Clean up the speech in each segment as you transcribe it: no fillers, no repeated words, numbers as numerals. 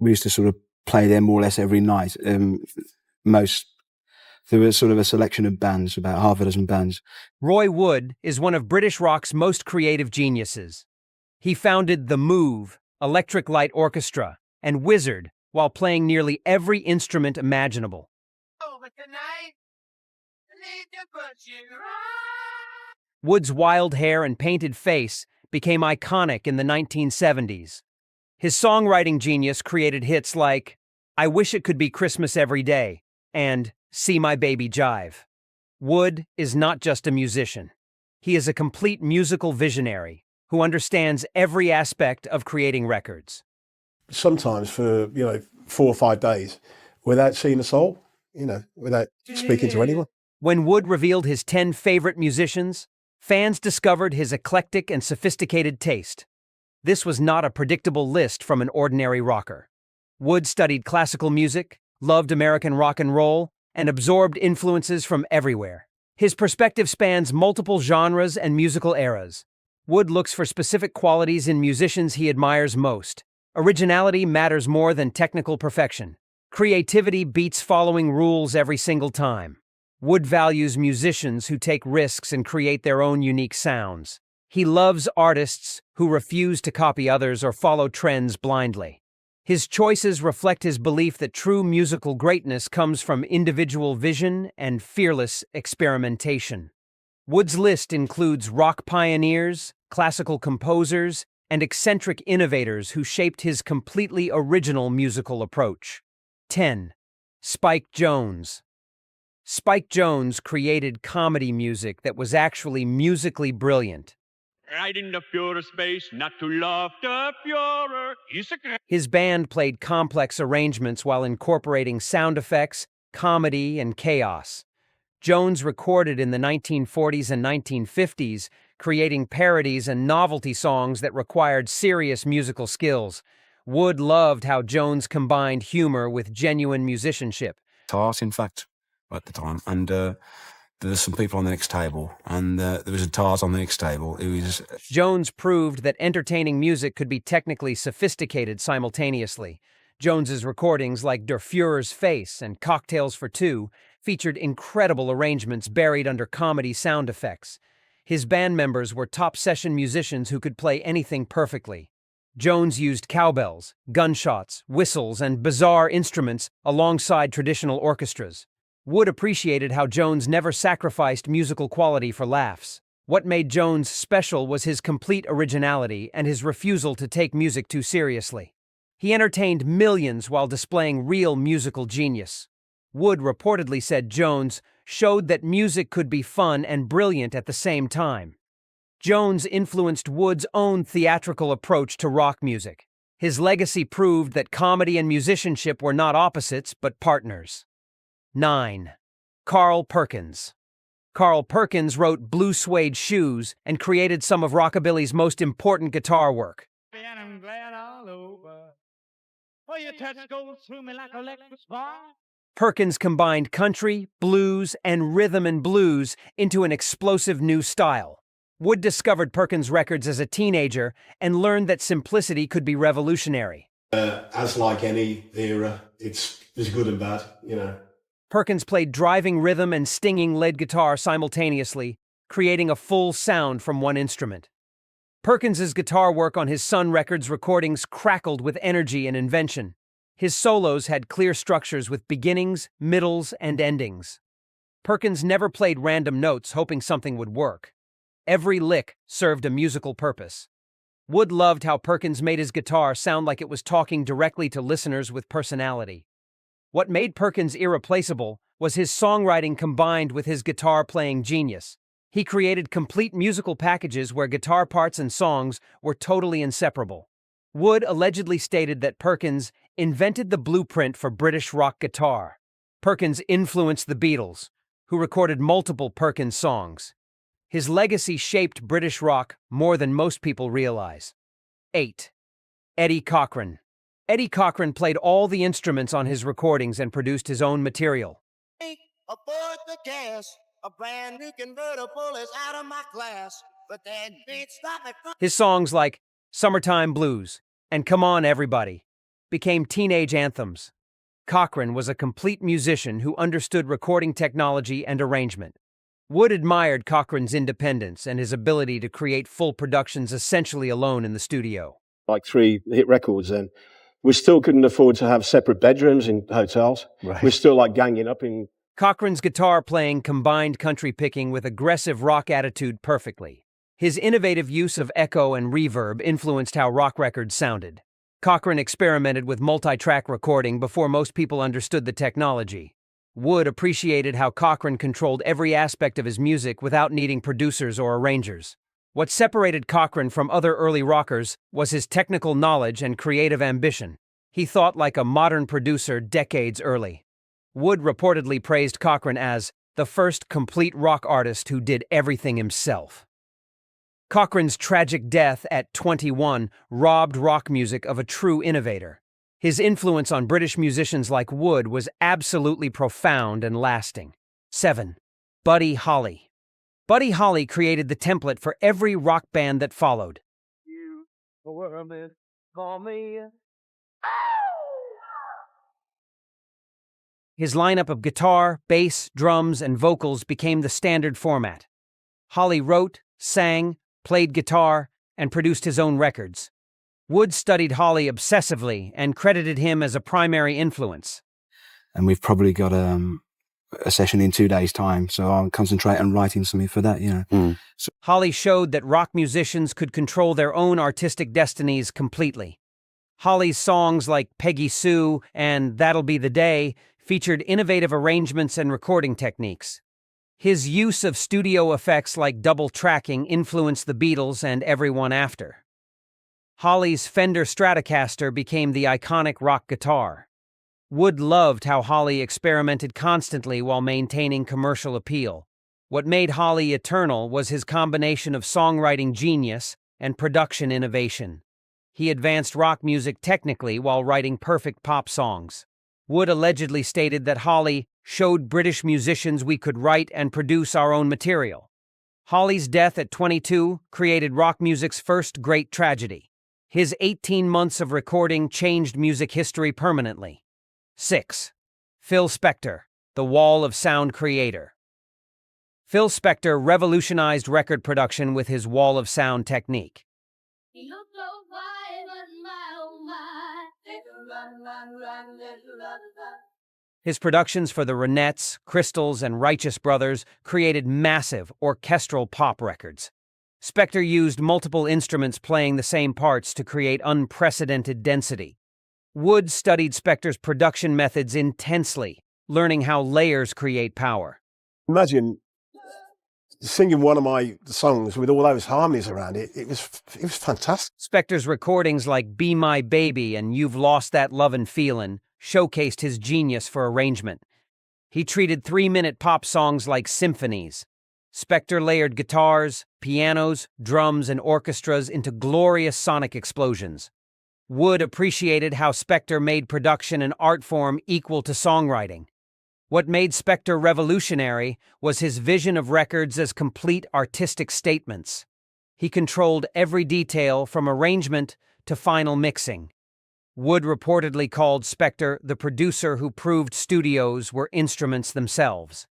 we used to sort of play there more or less every night. Most There was sort of a selection of bands, about half a dozen bands. Roy Wood is one of British rock's most creative geniuses. He founded The Move, Electric Light Orchestra, and Wizard while playing nearly every instrument imaginable. Wood's wild hair and painted face became iconic in the 1970s. His songwriting genius created hits like I Wish It Could Be Christmas Every Day and See My Baby Jive. Wood is not just a musician. He is a complete musical visionary who understands every aspect of creating records. Sometimes for, 4 or 5 days without seeing a soul, without speaking to anyone. When Wood revealed his 10 favorite musicians, fans discovered his eclectic and sophisticated taste. This was not a predictable list from an ordinary rocker. Wood studied classical music, loved American rock and roll, and absorbed influences from everywhere. His perspective spans multiple genres and musical eras. Wood looks for specific qualities in musicians he admires most. Originality matters more than technical perfection. Creativity beats following rules every single time. Wood values musicians who take risks and create their own unique sounds. He loves artists who refuse to copy others or follow trends blindly. His choices reflect his belief that true musical greatness comes from individual vision and fearless experimentation. Wood's list includes rock pioneers, classical composers, and eccentric innovators who shaped his completely original musical approach. 10. Spike Jones. Spike Jones created comedy music that was actually musically brilliant. Right in the pure space, not to love the purer. His band played complex arrangements while incorporating sound effects, comedy, and chaos. Jones recorded in the 1940s and 1950s, creating parodies and novelty songs that required serious musical skills. Wood loved how Jones combined humor with genuine musicianship. In fact, at the time, and there was some people on the next table, and there was a Tars on the next table. Jones proved that entertaining music could be technically sophisticated simultaneously. Jones's recordings like Der Fuhrer's Face and Cocktails for Two featured incredible arrangements buried under comedy sound effects. His band members were top session musicians who could play anything perfectly. Jones used cowbells, gunshots, whistles, and bizarre instruments alongside traditional orchestras. Wood appreciated how Jones never sacrificed musical quality for laughs. What made Jones special was his complete originality and his refusal to take music too seriously. He entertained millions while displaying real musical genius. Wood reportedly said Jones showed that music could be fun and brilliant at the same time. Jones influenced Wood's own theatrical approach to rock music. His legacy proved that comedy and musicianship were not opposites, but partners. 9. Carl Perkins. Carl Perkins wrote Blue Suede Shoes and created some of rockabilly's most important guitar work. And I'm glad all over. Oh, your touch goes through me like an electric spark. Perkins combined country, blues, and rhythm and blues into an explosive new style. Wood discovered Perkins' records as a teenager and learned that simplicity could be revolutionary. As like any era, there's good and bad, Perkins played driving rhythm and stinging lead guitar simultaneously, creating a full sound from one instrument. Perkins's guitar work on his Sun Records recordings crackled with energy and invention. His solos had clear structures with beginnings, middles, and endings. Perkins never played random notes hoping something would work. Every lick served a musical purpose. Wood loved how Perkins made his guitar sound like it was talking directly to listeners with personality. What made Perkins irreplaceable was his songwriting combined with his guitar-playing genius. He created complete musical packages where guitar parts and songs were totally inseparable. Wood allegedly stated that Perkins invented the blueprint for British rock guitar. Perkins influenced the Beatles, who recorded multiple Perkins songs. His legacy shaped British rock more than most people realize. 8. Eddie Cochran. Eddie Cochran played all the instruments on his recordings and produced his own material. Aboard the gas, a brand new convertible is out of my class, but that ain't stop me from... His songs like Summertime Blues and Come On Everybody became teenage anthems. Cochran was a complete musician who understood recording technology and arrangement. Wood admired Cochran's independence and his ability to create full productions essentially alone in the studio. Like 3 hit records then. We still couldn't afford to have separate bedrooms in hotels. Right. We're still like ganging up in. Cochran's guitar playing combined country picking with aggressive rock attitude perfectly. His innovative use of echo and reverb influenced how rock records sounded. Cochran experimented with multi-track recording before most people understood the technology. Wood appreciated how Cochran controlled every aspect of his music without needing producers or arrangers. What separated Cochran from other early rockers was his technical knowledge and creative ambition. He thought like a modern producer decades early. Wood reportedly praised Cochran as the first complete rock artist who did everything himself. Cochran's tragic death at 21 robbed rock music of a true innovator. His influence on British musicians like Wood was absolutely profound and lasting. 7. Buddy Holly. Buddy Holly created the template for every rock band that followed. His lineup of guitar, bass, drums, and vocals became the standard format. Holly wrote, sang, played guitar, and produced his own records. Wood studied Holly obsessively and credited him as a primary influence. And we've probably got a session in 2 days' time, so I'll concentrate on writing something for that, Holly showed that rock musicians could control their own artistic destinies completely. Holly's songs like Peggy Sue and That'll Be the Day featured innovative arrangements and recording techniques. His use of studio effects like double tracking influenced the Beatles and everyone after. Holly's Fender Stratocaster became the iconic rock guitar. Wood loved how Holly experimented constantly while maintaining commercial appeal. What made Holly eternal was his combination of songwriting genius and production innovation. He advanced rock music technically while writing perfect pop songs. Wood allegedly stated that Holly showed British musicians we could write and produce our own material. Holly's death at 22 created rock music's first great tragedy. His 18 months of recording changed music history permanently. 6. Phil Spector, the Wall of Sound creator. Phil Spector revolutionized record production with his Wall of Sound technique. His productions for the Ronettes, Crystals, and Righteous Brothers created massive orchestral pop records. Spector used multiple instruments playing the same parts to create unprecedented density. Wood studied Spector's production methods intensely, learning how layers create power. Imagine singing one of my songs with all those harmonies around it. It was fantastic. Spector's recordings like Be My Baby and You've Lost That Lovin' Feelin' showcased his genius for arrangement. He treated 3-minute pop songs like symphonies. Spector layered guitars, pianos, drums, and orchestras into glorious sonic explosions. Wood appreciated how Spector made production an art form equal to songwriting. What made Spector revolutionary was his vision of records as complete artistic statements. He controlled every detail from arrangement to final mixing. Wood reportedly called Spector the producer who proved studios were instruments themselves.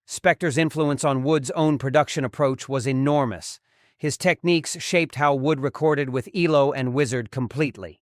Spector's influence on Wood's own production approach was enormous. His techniques shaped how Wood recorded with ELO and Wizard completely.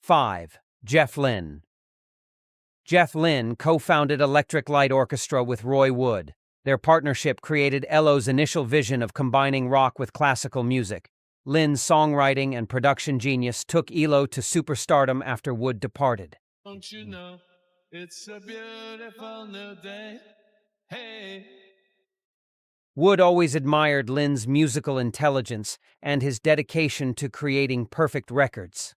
5. Jeff Lynne. Jeff Lynne co-founded Electric Light Orchestra with Roy Wood. Their partnership created ELO's initial vision of combining rock with classical music. Lynne's songwriting and production genius took ELO to superstardom after Wood departed. Don't you know it's a beautiful new day? Hey. Wood always admired Lynne's musical intelligence and his dedication to creating perfect records.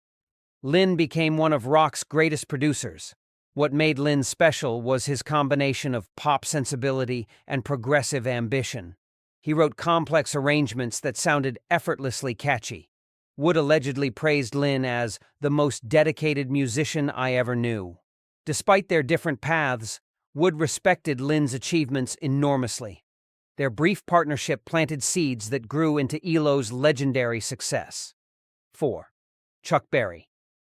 Lynne became one of rock's greatest producers. What made Lynne special was his combination of pop sensibility and progressive ambition. He wrote complex arrangements that sounded effortlessly catchy. Wood allegedly praised Lynne as the most dedicated musician I ever knew. Despite their different paths, Wood respected Lynne's achievements enormously. Their brief partnership planted seeds that grew into ELO's legendary success. 4. Chuck Berry.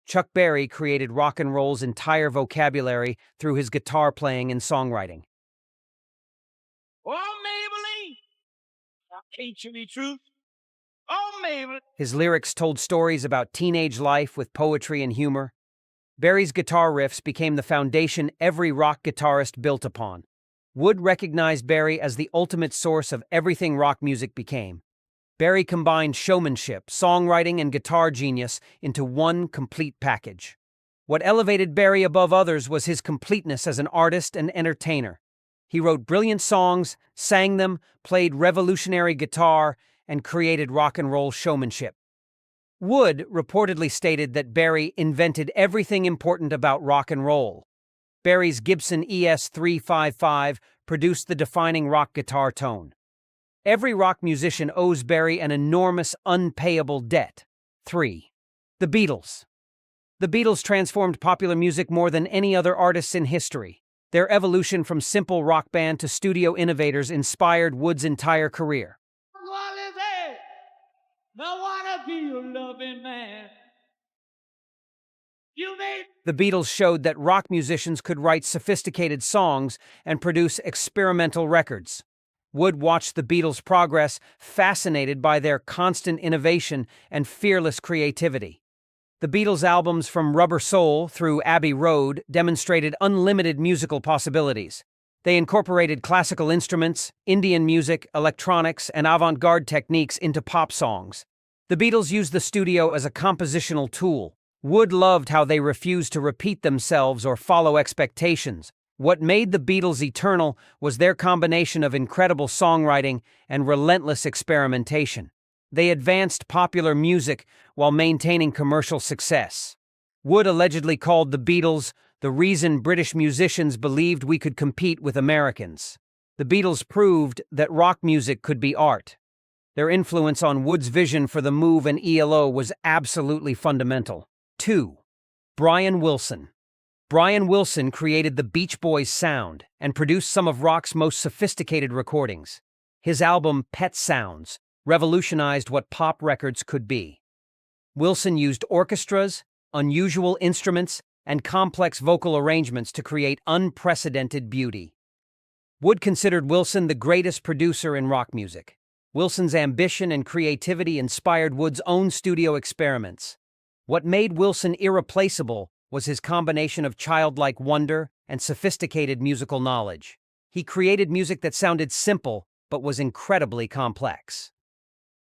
Chuck Berry created rock and roll's entire vocabulary through his guitar playing and songwriting. Oh, Maybelline, I can't you be truth? Oh, Maybelline. His lyrics told stories about teenage life with poetry and humor. Berry's guitar riffs became the foundation every rock guitarist built upon. Wood recognized Berry as the ultimate source of everything rock music became. Berry combined showmanship, songwriting, and guitar genius into one complete package. What elevated Berry above others was his completeness as an artist and entertainer. He wrote brilliant songs, sang them, played revolutionary guitar, and created rock and roll showmanship. Wood reportedly stated that Berry invented everything important about rock and roll. Berry's Gibson ES-355 produced the defining rock guitar tone. Every rock musician owes Berry an enormous, unpayable debt. 3. The Beatles. The Beatles transformed popular music more than any other artists in history. Their evolution from simple rock band to studio innovators inspired Wood's entire career. What is it? I wanna be your loving man. You made The Beatles showed that rock musicians could write sophisticated songs and produce experimental records. Wood watched the Beatles' progress, fascinated by their constant innovation and fearless creativity. The Beatles' albums from Rubber Soul through Abbey Road demonstrated unlimited musical possibilities. They incorporated classical instruments, Indian music, electronics, and avant-garde techniques into pop songs. The Beatles used the studio as a compositional tool. Wood loved how they refused to repeat themselves or follow expectations. What made the Beatles eternal was their combination of incredible songwriting and relentless experimentation. They advanced popular music while maintaining commercial success. Wood allegedly called the Beatles the reason British musicians believed we could compete with Americans. The Beatles proved that rock music could be art. Their influence on Wood's vision for the Move and ELO was absolutely fundamental. 2. Brian Wilson. Brian Wilson created the Beach Boys sound and produced some of rock's most sophisticated recordings. His album Pet Sounds revolutionized what pop records could be. Wilson used orchestras, unusual instruments, and complex vocal arrangements to create unprecedented beauty. Wood considered Wilson the greatest producer in rock music. Wilson's ambition and creativity inspired Wood's own studio experiments. What made Wilson irreplaceable was his combination of childlike wonder and sophisticated musical knowledge. He created music that sounded simple but was incredibly complex.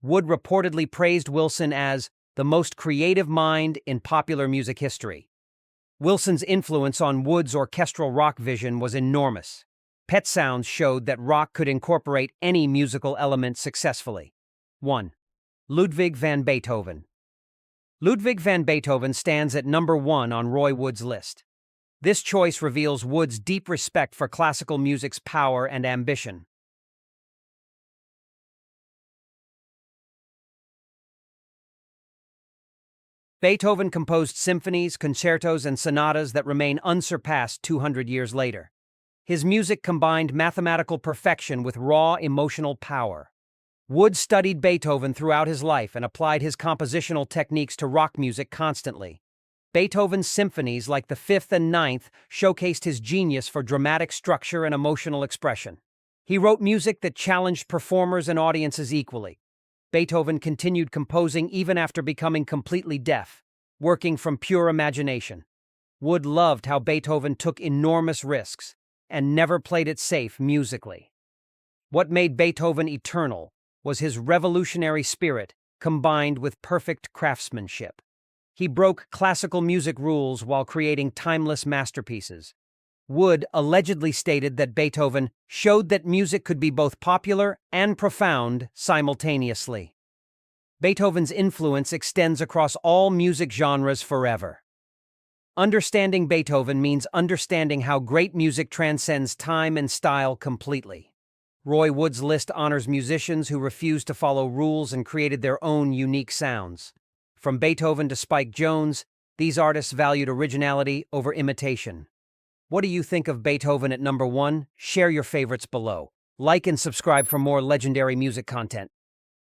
Wood reportedly praised Wilson as the most creative mind in popular music history. Wilson's influence on Wood's orchestral rock vision was enormous. Pet Sounds showed that rock could incorporate any musical element successfully. 1. Ludwig van Beethoven. Ludwig van Beethoven stands at number 1 on Roy Wood's list. This choice reveals Wood's deep respect for classical music's power and ambition. Beethoven composed symphonies, concertos, and sonatas that remain unsurpassed 200 years later. His music combined mathematical perfection with raw emotional power. Wood studied Beethoven throughout his life and applied his compositional techniques to rock music constantly. Beethoven's symphonies, like the Fifth and Ninth, showcased his genius for dramatic structure and emotional expression. He wrote music that challenged performers and audiences equally. Beethoven continued composing even after becoming completely deaf, working from pure imagination. Wood loved how Beethoven took enormous risks and never played it safe musically. What made Beethoven eternal was his revolutionary spirit combined with perfect craftsmanship. He broke classical music rules while creating timeless masterpieces. Wood allegedly stated that Beethoven showed that music could be both popular and profound simultaneously. Beethoven's influence extends across all music genres forever. Understanding Beethoven means understanding how great music transcends time and style completely. Roy Wood's list honors musicians who refused to follow rules and created their own unique sounds. From Beethoven to Spike Jones, these artists valued originality over imitation. What do you think of Beethoven at number 1? Share your favorites below. Like and subscribe for more legendary music content.